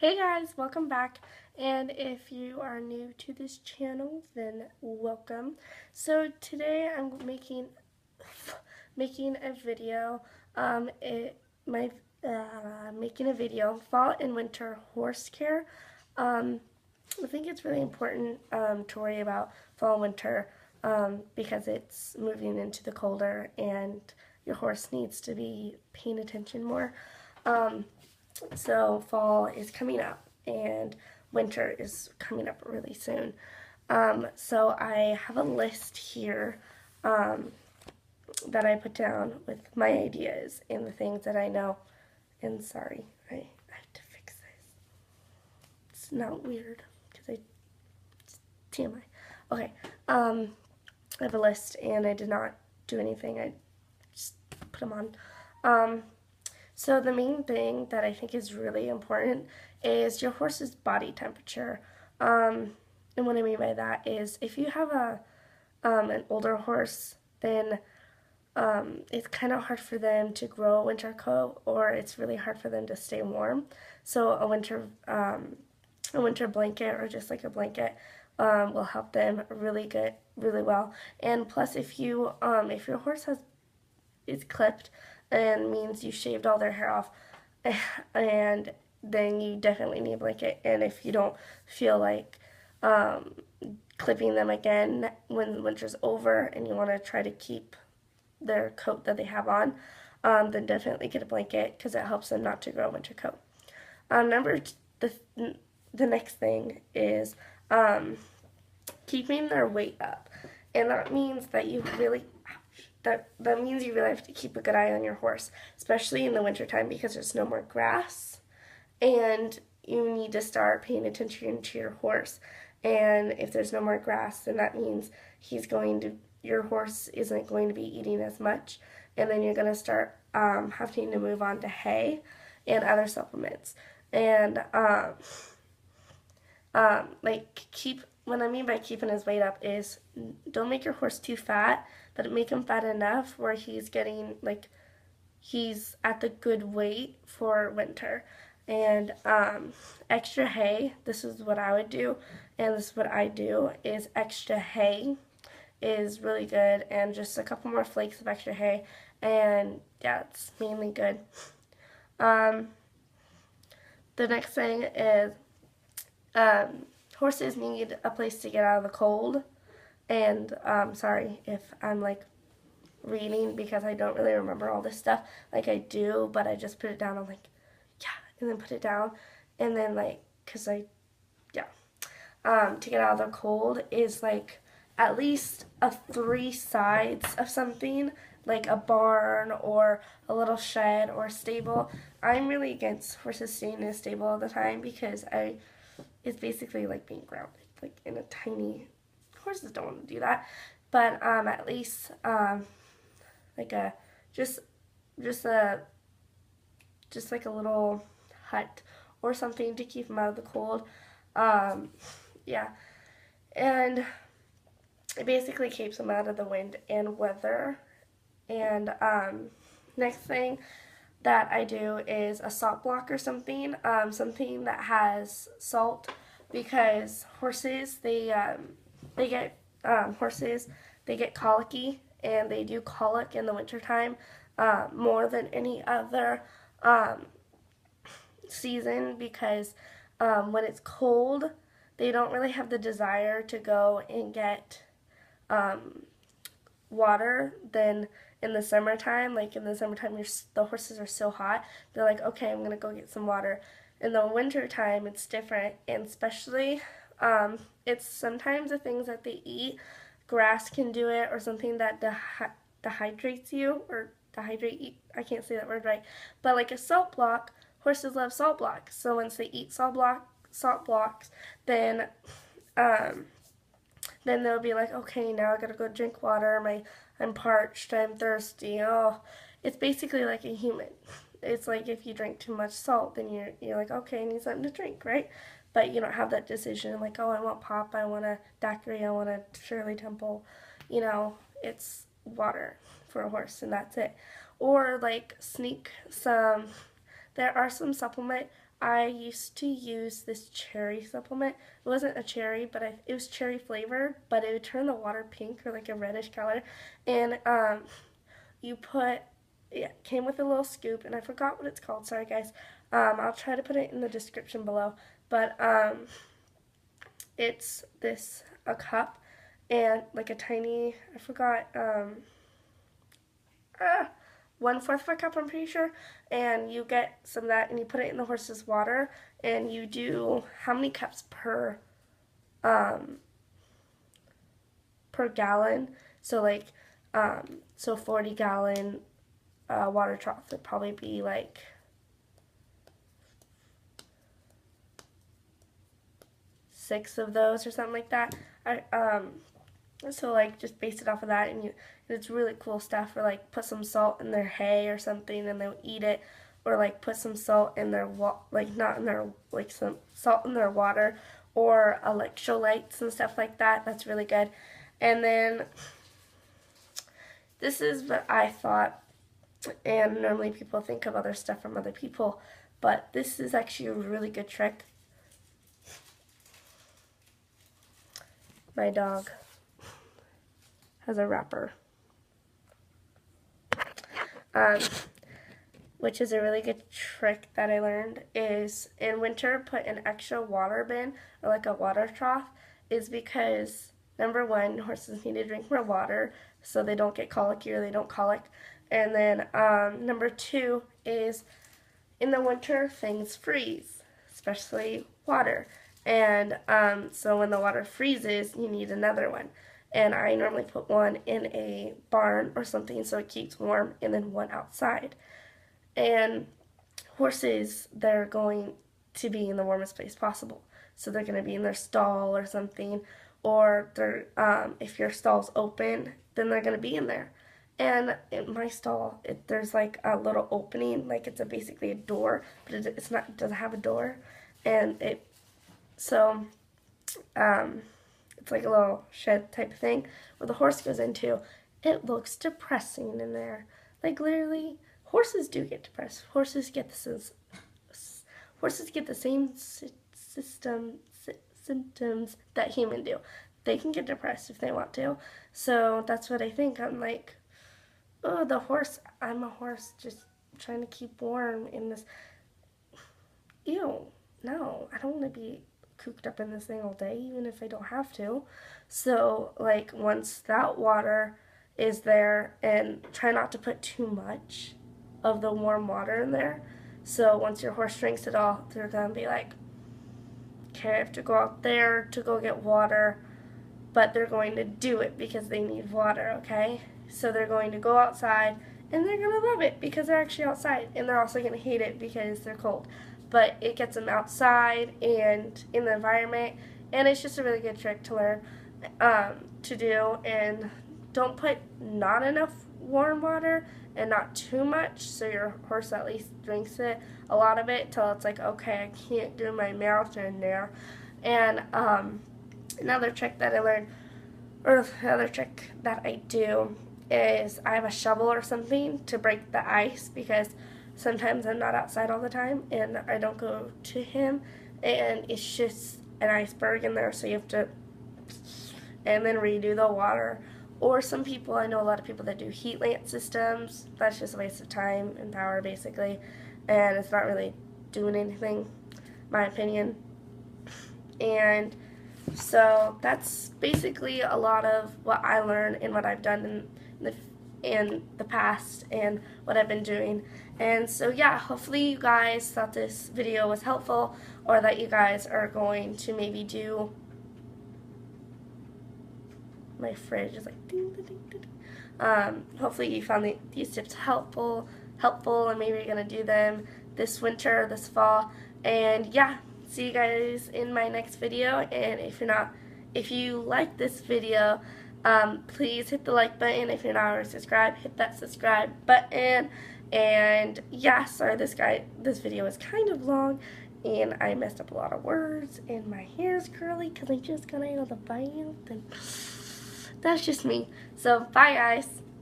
Hey guys, welcome back. And if you are new to this channel, then welcome. So today I'm making a video. My making a video fall and winter horse care. Um, I think it's really important to worry about fall and winter because it's moving into the colder and your horse needs to be paying attention more. So fall is coming up and winter is coming up really soon. So I have a list here that I put down with my ideas and the things that I know. And sorry, I have to fix this. It's not weird because I TMI. Okay, I have a list and I did not do anything. I just put them on. So the main thing that I think is really important is your horse's body temperature. And what I mean by that is if you have an older horse, then it's kind of hard for them to grow a winter coat, or it's really hard for them to stay warm. So a winter blanket or just like a blanket will help them really well. And plus, if your horse is clipped and means you shaved all their hair off, and then you definitely need a blanket. And if you don't feel like clipping them again when winter's over and you want to try to keep their coat that they have on, then definitely get a blanket because it helps them not to grow a winter coat. The next thing is keeping their weight up, and that means that you really have to keep a good eye on your horse, especially in the wintertime because there's no more grass and you need to start paying attention to your horse. And if there's no more grass, then that means your horse isn't going to be eating as much, and then you're going to start having to move on to hay and other supplements. And what I mean by keeping his weight up is don't make your horse too fat, but make him fat enough where he's at the good weight for winter. And extra hay, this is what I would do, and this is what I do, is extra hay is really good, and just a couple more flakes of extra hay, and yeah, it's mainly good. The next thing is horses need a place to get out of the cold. And sorry if I'm like reading because I don't really remember all this stuff like I do, but I just put it down. I'm like, yeah, and then put it down, and then to get out of the cold is like at least three sides of something, like a barn or a little shed or a stable. I'm really against horses staying in a stable all the time because it's basically like being grounded, like in a tiny. Horses don't want to do that, but at least like a just like a little hut or something to keep them out of the cold. Yeah, and it basically keeps them out of the wind and weather. And next thing that I do is a salt block or something, something that has salt, because horses they get colicky, and they do colic in the wintertime more than any other season, because when it's cold they don't really have the desire to go and get water. Then in the summertime, the horses are so hot, they're like, okay, I'm gonna go get some water. In the wintertime it's different, and especially it's sometimes the things that they eat, grass can do it, or something that dehydrates you, or dehydrate you, I can't say that word right, but like a salt block, horses love salt blocks, so once they eat salt blocks, then they'll be like, okay, now I gotta go drink water, I'm parched, I'm thirsty. Oh, it's basically like a human. It's like if you drink too much salt, then you're like, okay, I need something to drink, right? But you don't have that decision like, oh, I want pop, I want a daiquiri, I want a Shirley Temple. It's water for a horse, and that's it. Or like sneak some. There are some supplement I used to use this cherry supplement. It wasn't a cherry, but it was cherry flavored, but it would turn the water pink or like a reddish color. And you put, yeah, it came with a little scoop, and I forgot what it's called. Sorry, guys. I'll try to put it in the description below. But it's a cup and like a tiny, I forgot, 1/4 of a cup, I'm pretty sure, and you get some of that and you put it in the horse's water, and you do how many cups per gallon. So like so 40-gallon water trough would probably be like 6 of those or something like that. So like just base it off of that, and it's really cool stuff. Or like put some salt in their hay or something and they'll eat it, or like put some salt in their some salt in their water, or electrolytes and stuff like that. That's really good. And then this is what I thought, and normally people think of other stuff from other people, but this is actually a really good trick. My dog has a wrapper, which is a really good trick that I learned, is in winter put an extra water bin or like a water trough, is because number one, horses need to drink more water so they don't get colicky or they don't colic. And then number two is in the winter things freeze, especially water. And so when the water freezes, you need another one. And I normally put one in a barn or something so it keeps warm, and then one outside. And horses, they're going to be in the warmest place possible. So they're going to be in their stall or something, or they're, if your stall's open, then they're going to be in there. And in my stall, there's like a little opening, like it's basically a door, but it doesn't have a door. And so it's like a little shed type of thing where the horse goes into. It looks depressing in there. Like literally, horses do get depressed. Horses get the same symptoms that humans do. They can get depressed if they want to. So that's what I think. I'm like, oh, I'm a horse just trying to keep warm in this. Ew, no, I don't want to be cooped up in this thing all day, even if I don't have to. So like once that water is there, and try not to put too much of the warm water in there. So once your horse drinks it all, they're gonna be like, okay, I have to go out there to go get water, but they're going to do it because they need water, okay? So they're going to go outside, and they're gonna love it because they're actually outside, and they're also gonna hate it because they're cold. But it gets them outside and in the environment, and it's just a really good trick to learn to do. And don't put not enough warm water and not too much, so your horse at least drinks a lot of it till it's like, okay, I can't do my mouth in there. And another trick that I learned, or another trick that I do, is I have a shovel or something to break the ice, because sometimes I'm not outside all the time and I don't go to him, and it's just an iceberg in there, so you have to and then redo the water. Or some people, I know a lot of people that do heat lamp systems. That's just a waste of time and power basically, and it's not really doing anything, my opinion. And so that's basically a lot of what I learned and what I've done in the past and what I've been doing. And so yeah, hopefully you guys thought this video was helpful, or that you guys are going to maybe do. My fridge is like ding, ding, ding, ding. Hopefully you found these tips helpful, and maybe you're gonna do them this winter, this fall. And yeah, see you guys in my next video. And if you like this video, please hit the like button. If you're not already subscribed, hit that subscribe button. And yeah, sorry this video is kind of long, and I messed up a lot of words, and my hair's curly because I just got out of the bath, and that's just me. So bye guys.